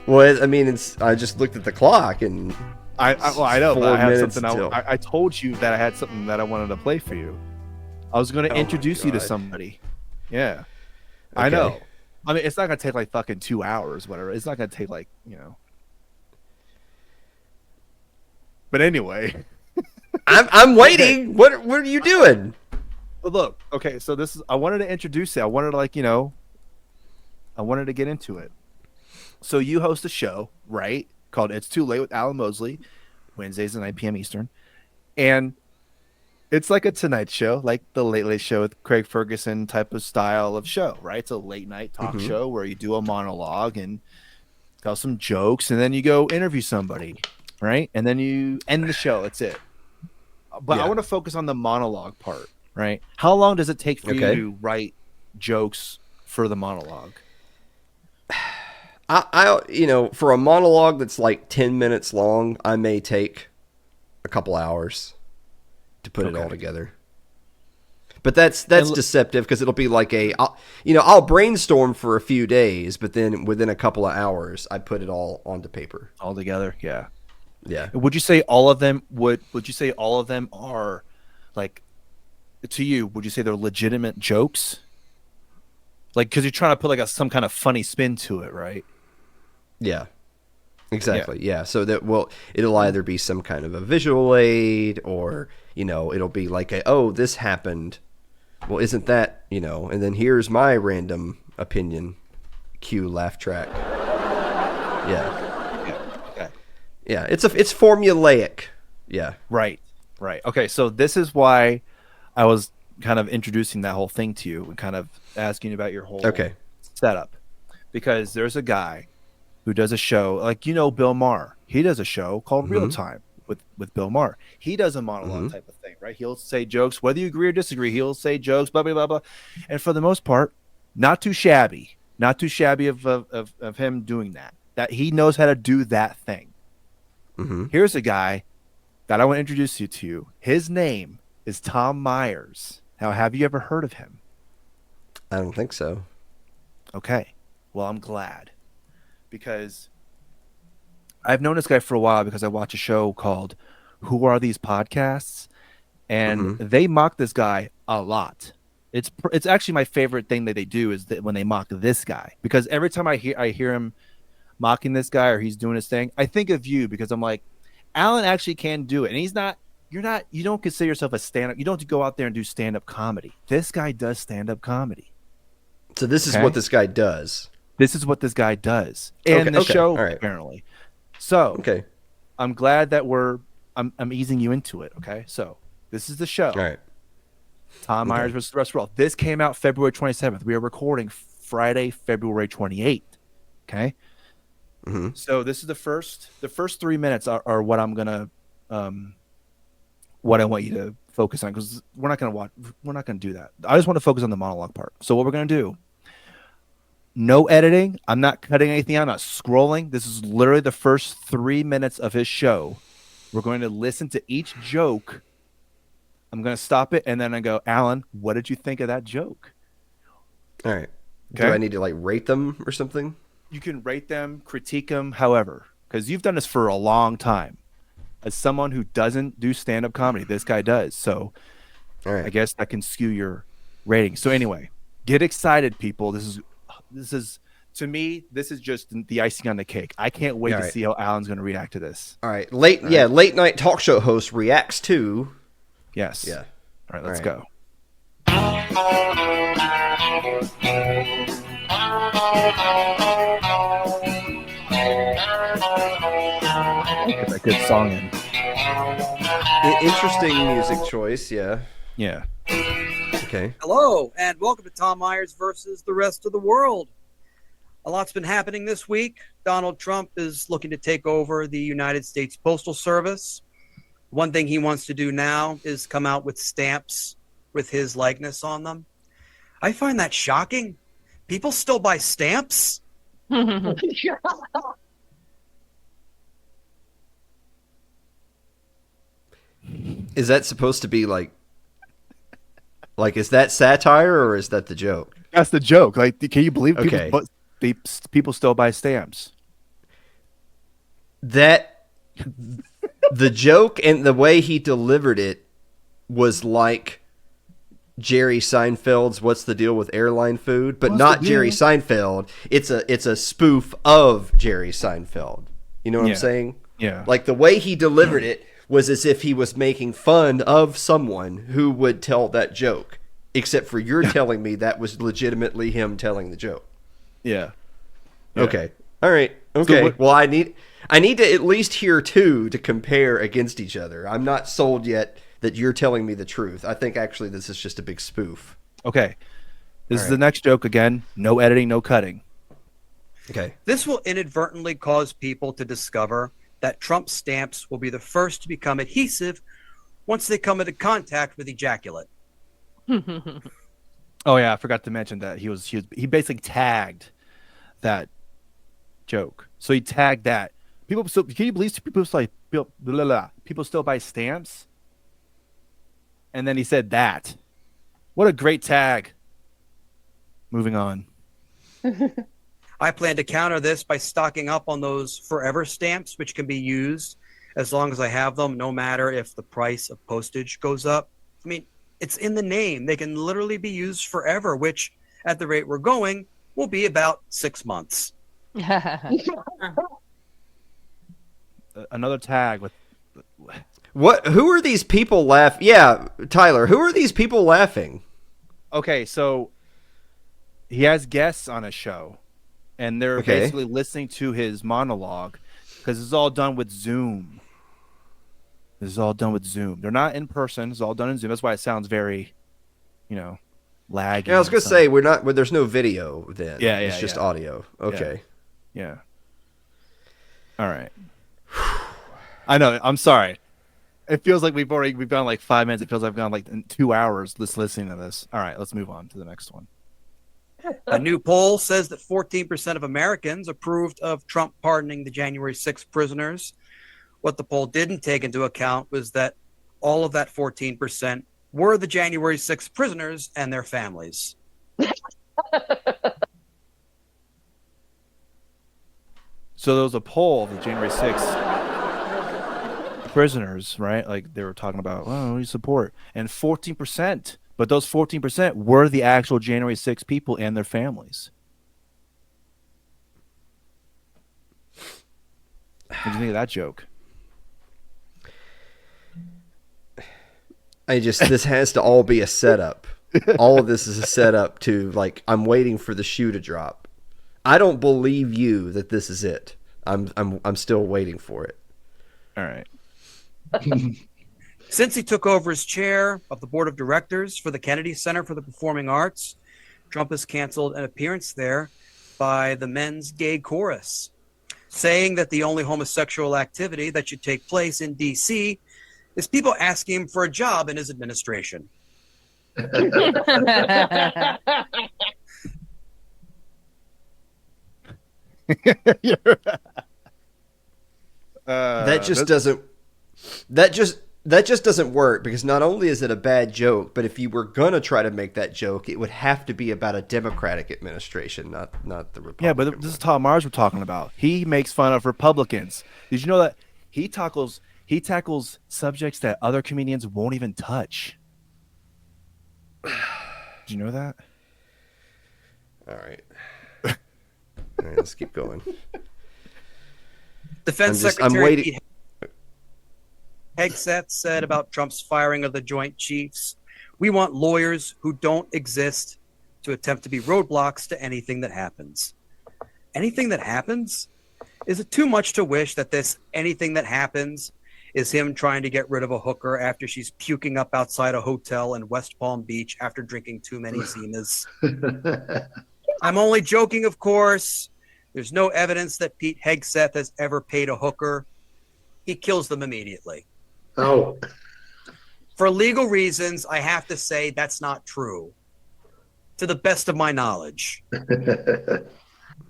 Well, I mean, I just looked at the clock and I know, but I have something. until... I told you that I had something that I wanted to play for you. I was going to introduce you to somebody. Yeah, okay. I know. I mean, it's not going to take like fucking 2 hours, whatever. It's not going to take like, But anyway, I'm waiting. Okay. What are you doing? Well, look, okay. So I wanted to introduce it. I wanted to I wanted to get into it. So you host a show, right? Called It's Too Late with Alan Mosley, Wednesdays at 9 p.m. Eastern. And it's like a Tonight Show, like the Late Late Show with Craig Ferguson type of style of show, right? It's a late night talk show where you do a monologue and tell some jokes, and then you go interview somebody, right? And then you end the show. That's it. But I want to focus on the monologue part, right? How long does it take for you to write jokes for the monologue? I for a monologue that's like 10 minutes long, I may take a couple hours to put it all together. But that's deceptive because it'll be like I'll brainstorm for a few days, but then within a couple of hours, I put it all onto paper. All together, yeah. Yeah. Would you say all of them would you say all of them are like, to you, would you say they're legitimate jokes? Like, because you're trying to put like some kind of funny spin to it, right? Yeah. Exactly. Yeah. So that it'll either be some kind of a visual aid, or it'll be like this happened. Well, isn't that And then here's my random opinion. Cue laugh track. Yeah. Okay. Yeah. It's formulaic. Yeah. Right. Okay. So this is why I was kind of introducing that whole thing to you and kind of asking about your whole setup, because there's a guy who does a show like Bill Maher. He does a show called Real Time with Bill Maher. He does a monologue type of thing, right? He'll say jokes, whether you agree or disagree. He'll say jokes, blah blah blah blah, and for the most part, not too shabby of him doing that. That he knows how to do that thing. Here's a guy that I want to introduce you to. His name is Tom Myers. Now, have you ever heard of him? I don't think so. Okay. Well, I'm glad, because I've known this guy for a while because I watch a show called Who Are These Podcasts? And they mock this guy a lot. It's actually my favorite thing that they do is that when they mock this guy, because every time I hear him mocking this guy or he's doing his thing, I think of you, because I'm like, Alan actually can do it. And you don't consider yourself a stand-up. You don't go out there and do stand-up comedy. This guy does stand-up comedy. So this is what this guy does. This is what this guy does in the show, apparently. So I'm glad that I'm easing you into it. Okay, so this is the show. All right. Tom Myers versus the Rest of the World. This came out February 27th. We are recording Friday, February 28th. Okay. So this is the first 3 minutes are what I'm gonna what I want you to focus on, because we're not gonna do that. I just want to focus on the monologue part. So what we're gonna do, no editing. I'm not cutting anything out. I'm not scrolling. This is literally the first 3 minutes of his show. We're going to listen to each joke. I'm going to stop it, and then I go, Alan, what did you think of that joke? All right. Okay. Do I need to rate them or something? You can rate them, critique them, however, because you've done this for a long time. As someone who doesn't do stand-up comedy, this guy does. So I guess that can skew your rating. So anyway, get excited, people. This is to me, this is just the icing on the cake. I can't wait to see how Alan's going to react to this. All right. Late night talk show host reacts to. Yes. Yeah. All right, let's go. Get that good song in. Interesting music choice, yeah. Yeah. Okay. Hello, and welcome to Tom Myers versus the Rest of the World. A lot's been happening this week. Donald Trump is looking to take over the United States Postal Service. One thing he wants to do now is come out with stamps with his likeness on them. I find that shocking. People still buy stamps? Is that supposed to be like is that satire or is that the joke? That's the joke. Like, can you believe Okay. people still buy stamps? that the joke and the way he delivered it was like Jerry Seinfeld's "What's the Deal with Airline Food," but not Jerry Seinfeld. It's a spoof of Jerry Seinfeld. You know what I'm saying? Yeah. Like the way he delivered it was as if he was making fun of someone who would tell that joke. Except for you're telling me that was legitimately him telling the joke. Yeah. Okay. All right. Okay. So well, I need to at least hear two to compare against each other. I'm not sold yet that you're telling me the truth. I think actually this is just a big spoof. Okay. This is the next joke again. No editing, no cutting. Okay. This will inadvertently cause people to discover that Trump stamps will be the first to become adhesive once they come into contact with ejaculate. Oh yeah, I forgot to mention that he basically tagged that joke. So he tagged that. People still, can you believe people still like blah, blah, blah, people still buy stamps? And then he said that. What a great tag. Moving on. I plan to counter this by stocking up on those forever stamps, which can be used as long as I have them, no matter if the price of postage goes up. I mean, it's in the name. They can literally be used forever, which at the rate we're going will be about 6 months. Another tag with What? Who are these people laughing? Yeah, Tyler. Who are these people laughing? Okay, so he has guests on his show, and they're basically listening to his monologue because it's all done with Zoom. This is all done with Zoom. They're not in person. It's all done in Zoom. That's why it sounds very, laggy. Yeah, I was gonna say we're not. Well, there's no video then. Yeah, it's just audio. Okay. Yeah. All right. I know. I'm sorry. It feels like we've gone like 5 minutes. It feels like I've gone like 2 hours just listening to this. All right, let's move on to the next one. A new poll says that 14% of Americans approved of Trump pardoning the January 6th prisoners. What the poll didn't take into account was that all of that 14% were the January 6th prisoners and their families. So there was a poll of the January 6th prisoners, right? Like they were talking about, oh, we support. And 14%, but those 14% were the actual January 6th people and their families. What do you think of that joke? This has to all be a setup. All of this is a setup to like I'm waiting for the shoe to drop. I don't believe you that this is it. I'm still waiting for it. All right. Since he took over as chair of the board of directors for the Kennedy Center for the Performing Arts, Trump has canceled an appearance there by the men's gay chorus, saying that the only homosexual activity that should take place in D.C. is people asking him for a job in his administration. That just doesn't work because not only is it a bad joke, but if you were gonna try to make that joke, it would have to be about a Democratic administration, not the Republican. Yeah, but this is Tom Mars we're talking about. He makes fun of Republicans. Did you know that he tackles subjects that other comedians won't even touch? Did you know that? All right, let's keep going. Defense Secretary Pete Hegseth said about Trump's firing of the Joint Chiefs, "We want lawyers who don't exist to attempt to be roadblocks to anything that happens." Anything that happens? Is it too much to wish that this anything that happens is him trying to get rid of a hooker after she's puking up outside a hotel in West Palm Beach after drinking too many Zimas? I'm only joking, of course. There's no evidence that Pete Hegseth has ever paid a hooker. He kills them immediately. Oh. For legal reasons, I have to say that's not true, to the best of my knowledge.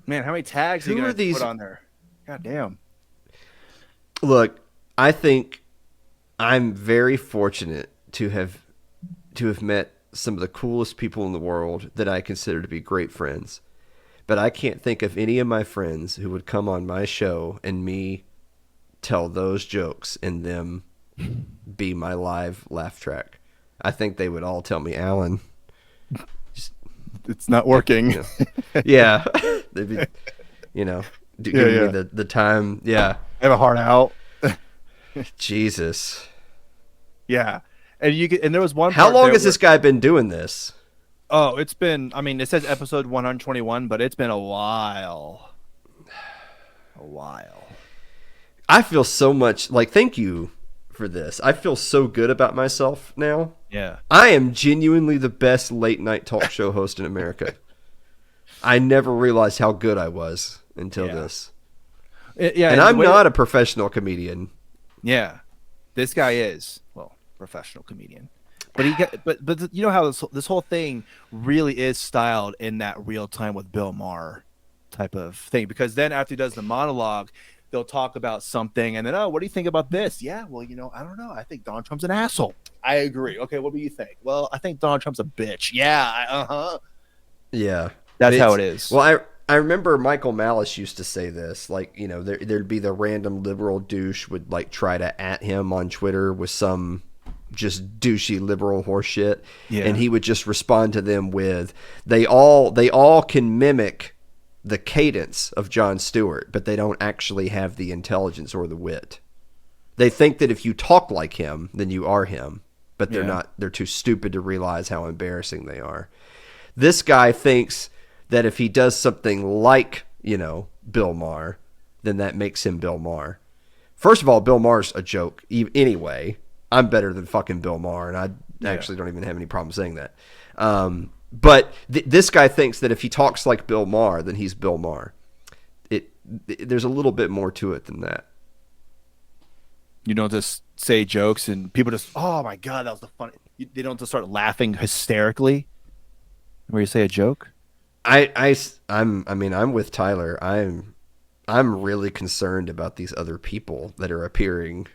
Man, how many tags are you going to put on there? God damn. Look, I think I'm very fortunate to have met some of the coolest people in the world that I consider to be great friends. But I can't think of any of my friends who would come on my show and me tell those jokes and them be my live laugh track. I think they would all tell me, Alan, it's not working. Yeah. They'd be, giving me the time. Yeah. I have a heart out. Jesus. Yeah. And there was one. How long has this guy been doing this? Oh, it's been, it says episode 121, but it's been a while. I feel so much thank you for this. I feel so good about myself now. Yeah. I am genuinely the best late night talk show host in America. I never realized how good I was until this. And I'm not a professional comedian. Yeah. This guy is, professional comedian. But you know how this whole thing really is styled in that real time with Bill Maher type of thing, because then after he does the monologue, they'll talk about something and then, what do you think about this? Yeah, well, I don't know. I think Donald Trump's an asshole. I agree. Okay, what do you think? Well, I think Donald Trump's a bitch. Yeah, Yeah. That's how it is. Well, I remember Michael Malice used to say this, there'd be the random liberal douche would try to at him on Twitter with some just douchey liberal horse shit. Yeah. And he would just respond to them with, they all can mimic the cadence of Jon Stewart, but they don't actually have the intelligence or the wit. They think that if you talk like him, then you are him, but they're not. They're too stupid to realize how embarrassing they are. This guy thinks that if he does something like, Bill Maher, then that makes him Bill Maher. First of all, Bill Maher's a joke anyway. I'm better than fucking Bill Maher, and I actually don't even have any problem saying that. But this guy thinks that if he talks like Bill Maher, then he's Bill Maher. There's a little bit more to it than that. You don't just say jokes and people just, oh my God, that was the funny. They don't just start laughing hysterically where you say a joke. I'm with Tyler. I'm really concerned about these other people that are appearing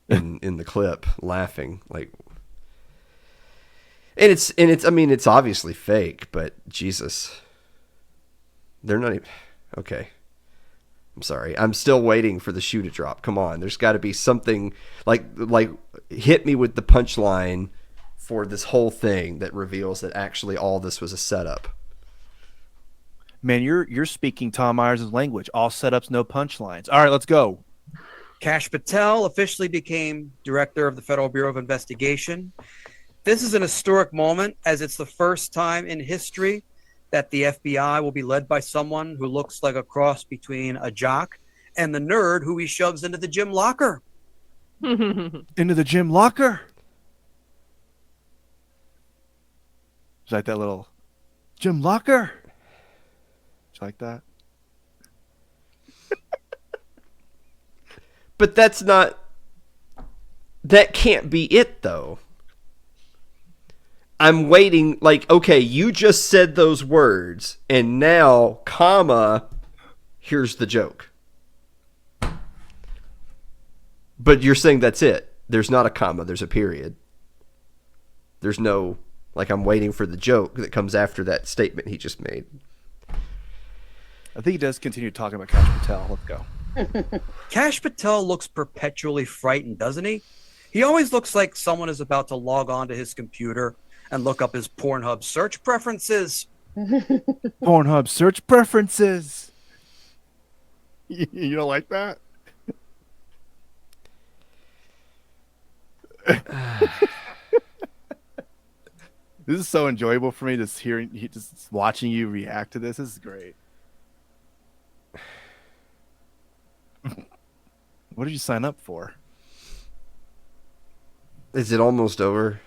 in the clip laughing and it's obviously fake, but Jesus, they're not even okay. I'm sorry. I'm still waiting for the shoe to drop. Come on. There's got to be something like hit me with the punchline for this whole thing that reveals that actually all this was a setup. Man, you're speaking Tom Myers' language. All setups, no punchlines. All right, let's go. Kash Patel officially became director of the Federal Bureau of Investigation. This is an historic moment, as it's the first time in history that the FBI will be led by someone who looks like a cross between a jock and the nerd who he shoves into the gym locker. Into the gym locker? Is like that little gym locker? It's like that. But that can't be it, though. I'm waiting, okay, you just said those words, and now, here's the joke. But you're saying that's it. There's not a comma, there's a period. There's no, I'm waiting for the joke that comes after that statement he just made. I think he does continue talking about Kash Patel. Let's go. Kash Patel looks perpetually frightened, doesn't he? He always looks like someone is about to log on to his computer and look up his Pornhub search preferences. Pornhub search preferences. You don't like that? This is so enjoyable for me, just watching you react to this. This is great. What did you sign up for? Is it almost over?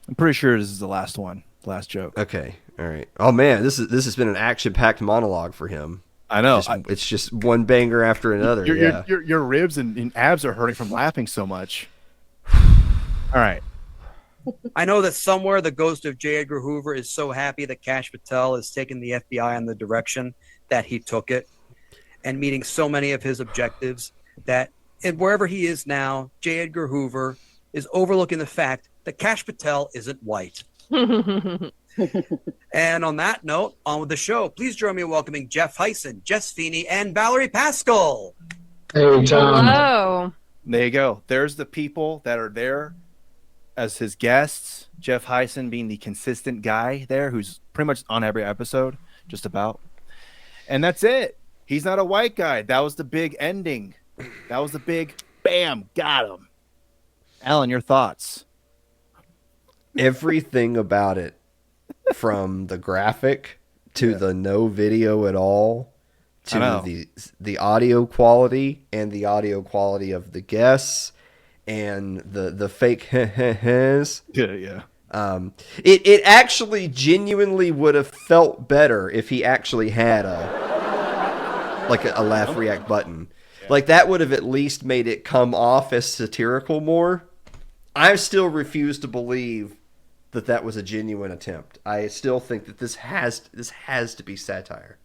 I'm pretty sure this is the last one. Last joke. Okay. All right. Oh man, this has been an action-packed monologue for him. I know. It's just one banger after another. Your ribs and abs are hurting from laughing so much. All right. I know that somewhere the ghost of J. Edgar Hoover is so happy that Kash Patel has taken the FBI in the direction that he took it, and meeting so many of his objectives that wherever he is now, J. Edgar Hoover is overlooking the fact that Kash Patel isn't white. And on that note, on with the show. Please join me in welcoming Jeff Hyson, Jess Feeney, and Valerie Pascal. Hey, Tom. Hello. There you go. There's the people that are there as his guests. Jeff Heisen being the consistent guy there who's pretty much on every episode, just about. And that's it. He's not a white guy. That was the big ending. That was the big bam, got him. Alan, your thoughts? Everything about it, from the graphic to the no video at all, to the audio quality and the audio quality of the guests and the fake heh. Yeah. It actually genuinely would have felt better if he actually had a laugh react button. Yeah. Like that would have at least made it come off as satirical more. I still refuse to believe that was a genuine attempt. I still think that this has to be satire.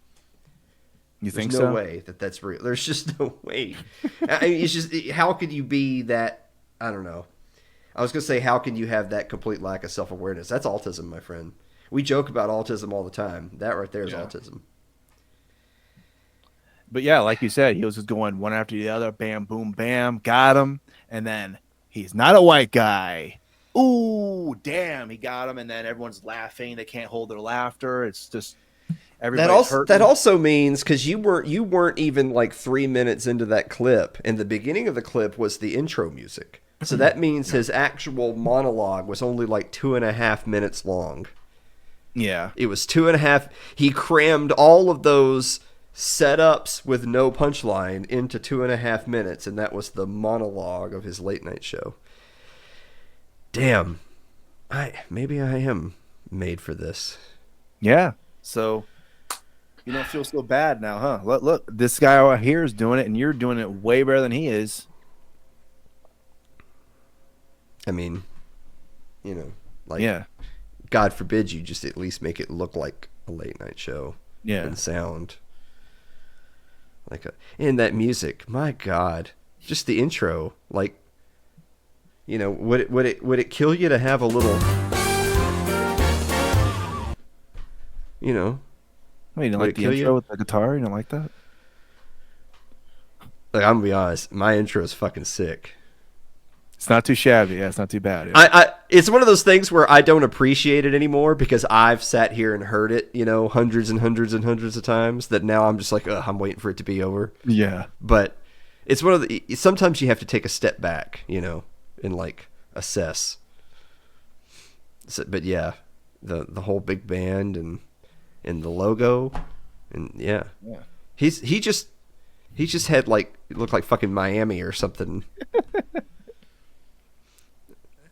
You think There's so? no way that's real. There's just no way. I mean, it's just, how could you be that? I don't know. I was going to say, how can you have that complete lack of self-awareness? That's autism, my friend. We joke about autism all the time. That right there is autism. But yeah, like you said, he was just going one after the other. Bam, boom, bam. Got him. And then he's not a white guy. Ooh, damn, he got him. And then everyone's laughing. They can't hold their laughter. It's just... That also means, because you weren't even like 3 minutes into that clip, and the beginning of the clip was the intro music. So that means his actual monologue was only like 2.5 minutes long. Yeah. It was 2.5. He crammed all of those setups with no punchline into 2.5 minutes, and that was the monologue of his late night show. Damn. Maybe I am made for this. Yeah. So... you don't feel so bad now, huh? Look, this guy out here is doing it, and you're doing it way better than he is. I mean, God forbid you just at least make it look like a late night show. Yeah. And sound like and that music, my God, just the intro, like, would it kill you to have a little, Wait, you don't like the intro with the guitar? You don't like that? Like, I'm gonna be honest, my intro is fucking sick. It's not too shabby. Yeah, it's not too bad. Yeah. It's one of those things where I don't appreciate it anymore because I've sat here and heard it, hundreds and hundreds and hundreds of times, that now I'm just like, I'm waiting for it to be over. Yeah. But it's one of the, sometimes you have to take a step back, and like assess. So, but yeah, the whole big band and the logo, and yeah. He just had like, it looked like fucking Miami or something.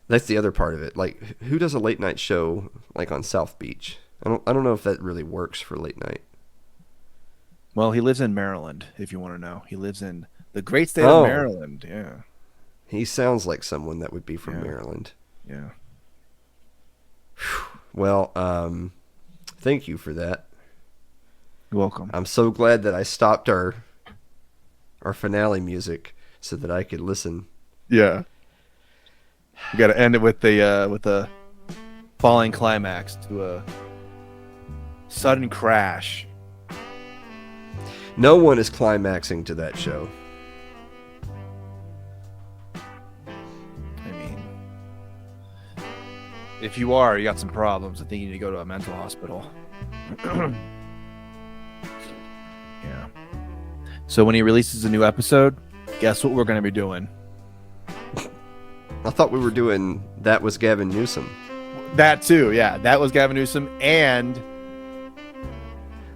That's the other part of it. Like, who does a late night show like on South Beach? I don't know if that really works for late night. Well, he lives in Maryland, if you want to know. He lives in the great state of Maryland. Yeah. He sounds like someone that would be from Maryland. Yeah. Well, thank you for that. You're welcome. I'm so glad that I stopped our finale music so that I could listen. Yeah. We got to end it with the falling climax to a sudden crash. No one is climaxing to that show. I mean, if you are, you got some problems. I think you need to go to a mental hospital. Yeah. So when he releases a new episode, guess what we're going to be doing? I thought we were doing That Was Gavin Newsom. That too, yeah. That was Gavin Newsom. And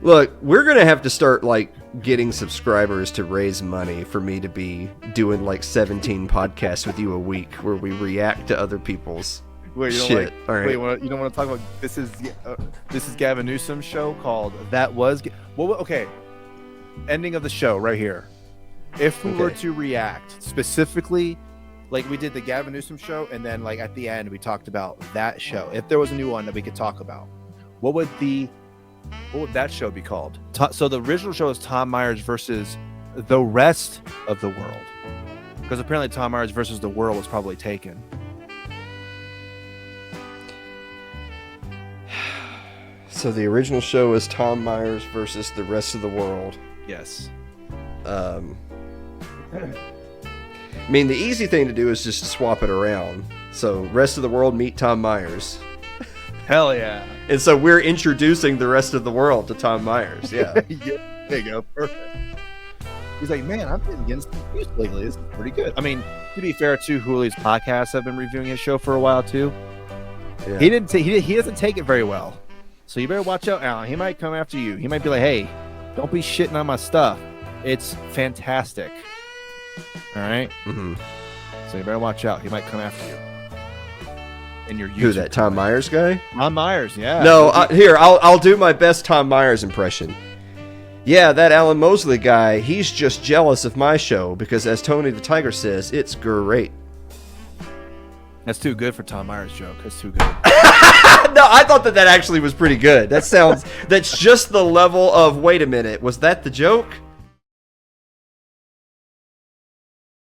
look, we're going to have to start like getting subscribers to raise money for me to be doing like 17 podcasts with you a week where we react to other people's shit. All right. Wait, you don't want to talk about this is Gavin Newsom's show called That Was okay. Ending of the show right here. If we were to react specifically, like we did the Gavin Newsom show, and then like at the end we talked about that show. If there was a new one that we could talk about, what would that show be called? So the original show is Tom Myers versus the rest of the world, because apparently Tom Myers versus the world was probably taken. So the original show is Tom Myers versus the rest of the world. Yes. I mean, the easy thing to do is just swap it around. So, rest of the world meet Tom Myers. Hell yeah. And so we're introducing the rest of the world to Tom Myers. Yeah. Yeah, there you go. Perfect. He's like, man, I've been getting confused lately. This is pretty good. I mean, to be fair, too, Julio's podcast, I've been reviewing his show for a while, too. Yeah. He doesn't take it very well. So you better watch out, Alan. He might come after you. He might be like, hey, don't be shitting on my stuff. It's fantastic. All right? Mm-hmm. So you better watch out. He might come after you. And your Who, that Tom Myers guy? Tom Myers, yeah. No, I'll do my best Tom Myers impression. Yeah, that Alan Mosley guy, he's just jealous of my show because, as Tony the Tiger says, it's great. That's too good for Tom Myers' joke. That's too good. No, I thought that actually was pretty good. That's just the level of, wait a minute, was that the joke?